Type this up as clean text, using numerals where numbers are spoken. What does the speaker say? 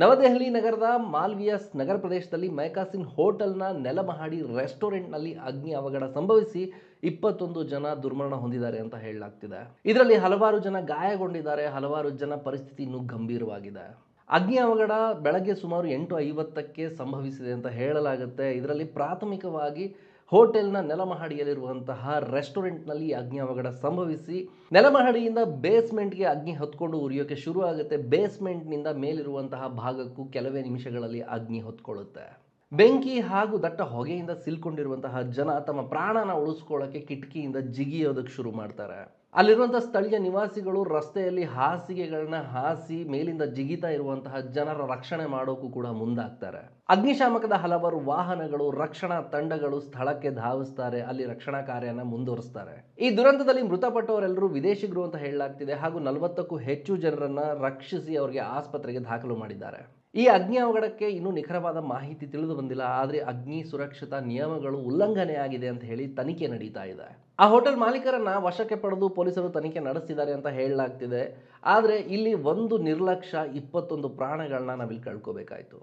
ನವದೆಹಲಿ ನಗರದ ಮಾಲ್ವಿಯಾಸ್ ನಗರ ಪ್ರದೇಶದಲ್ಲಿ ಮೈಕಾಸಿನ್ ಹೋಟೆಲ್ನ ನೆಲಮಹಡಿ ರೆಸ್ಟೋರೆಂಟ್ನಲ್ಲಿ ಅಗ್ನಿ ಅವಘಡ ಸಂಭವಿಸಿ 21 ಜನ ದುರ್ಮರಣ ಹೊಂದಿದ್ದಾರೆ ಅಂತ ಹೇಳಲಾಗ್ತಿದೆ. ಇದರಲ್ಲಿ ಹಲವಾರು ಜನ ಗಾಯಗೊಂಡಿದ್ದಾರೆ, ಹಲವಾರು ಜನ ಪರಿಸ್ಥಿತಿ ಇನ್ನೂ ಗಂಭೀರವಾಗಿದೆ. ಅಗ್ನಿ ಅವಘಡ ಬೆಳಗ್ಗೆ ಸುಮಾರು 8:50ಕ್ಕೆ ಸಂಭವಿಸಿದೆ ಅಂತ ಹೇಳಲಾಗುತ್ತೆ. ಇದರಲ್ಲಿ ಪ್ರಾಥಮಿಕವಾಗಿ ಹೋಟೆಲ್ನ ನೆಲಮಹಡಿಯಲ್ಲಿರುವಂತಹ ರೆಸ್ಟೋರೆಂಟ್ನಲ್ಲಿ ಅಗ್ನಿ ಅವಘಡ ಸಂಭವಿಸಿ ನೆಲಮಹಡಿಯಿಂದ ಬೇಸ್ಮೆಂಟ್ಗೆ ಅಗ್ನಿ ಹೊತ್ಕೊಂಡು ಉರಿಯೋಕೆ ಶುರು ಆಗುತ್ತೆ. ಬೇಸ್ಮೆಂಟ್ನಿಂದ ಮೇಲಿರುವಂತಹ ಭಾಗಕ್ಕೂ ಕೆಲವೇ ನಿಮಿಷಗಳಲ್ಲಿ ಅಗ್ನಿ ಹೊತ್ಕೊಳ್ಳುತ್ತೆ. ಬೆಂಕಿ ಹಾಗೂ ದಟ್ಟ ಹೊಗೆಯಿಂದ ಸಿಲ್ಕೊಂಡಿರುವಂತಹ ಜನ ತಮ್ಮ ಪ್ರಾಣನ ಉಳಿಸ್ಕೊಳ್ಳೋಕೆ ಕಿಟಕಿಯಿಂದ ಜಿಗಿಯೋದಕ್ಕೆ ಶುರು ಮಾಡ್ತಾರೆ. ಅಲ್ಲಿರುವಂತಹ ಸ್ಥಳೀಯ ನಿವಾಸಿಗಳು ರಸ್ತೆಯಲ್ಲಿ ಹಾಸಿಗೆಗಳನ್ನ ಹಾಸಿ ಮೇಲಿಂದ ಜಿಗಿತಾ ಇರುವಂತಹ ಜನರ ರಕ್ಷಣೆ ಮಾಡೋಕ್ಕೂ ಕೂಡ ಮುಂದಾಗ್ತಾರೆ. ಅಗ್ನಿಶಾಮಕದ ಹಲವಾರು ವಾಹನಗಳು, ರಕ್ಷಣಾ ತಂಡಗಳು ಸ್ಥಳಕ್ಕೆ ಧಾವಿಸ್ತಾರೆ, ಅಲ್ಲಿ ರಕ್ಷಣಾ ಕಾರ್ಯನ ಮುಂದುವರಿಸ್ತಾರೆ. ಈ ದುರಂತದಲ್ಲಿ ಮೃತಪಟ್ಟವರೆಲ್ಲರೂ ವಿದೇಶಿಗರು ಅಂತ ಹೇಳಲಾಗ್ತಿದೆ ಹಾಗೂ 40ಕ್ಕೂ ಹೆಚ್ಚು ಜನರನ್ನ ರಕ್ಷಿಸಿ ಅವರಿಗೆ ಆಸ್ಪತ್ರೆಗೆ ದಾಖಲು ಮಾಡಿದ್ದಾರೆ. ಈ ಅಗ್ನಿ ಅವಘಡಕ್ಕೆ ಇನ್ನೂ ನಿಖರವಾದ ಮಾಹಿತಿ ತಿಳಿದು ಬಂದಿಲ್ಲ. ಆದರೆ ಅಗ್ನಿ ಸುರಕ್ಷತಾ ನಿಯಮಗಳು ಉಲ್ಲಂಘನೆಯಾಗಿದೆ ಅಂತ ಹೇಳಿ ತನಿಖೆ ನಡೀತಾ ಇದೆ. ಆ ಹೋಟೆಲ್ ಮಾಲೀಕರನ್ನ ವಶಕ್ಕೆ ಪಡೆದು ಪೊಲೀಸರು ತನಿಖೆ ನಡೆಸಿದ್ದಾರೆ ಅಂತ ಹೇಳಲಾಗ್ತಿದೆ. ಆದರೆ ಇಲ್ಲಿ ಒಂದು ನಿರ್ಲಕ್ಷ್ಯ, 21 ಪ್ರಾಣಗಳನ್ನ ನಾವಿಲ್ಲಿ ಕಳ್ಕೋಬೇಕಾಯ್ತು.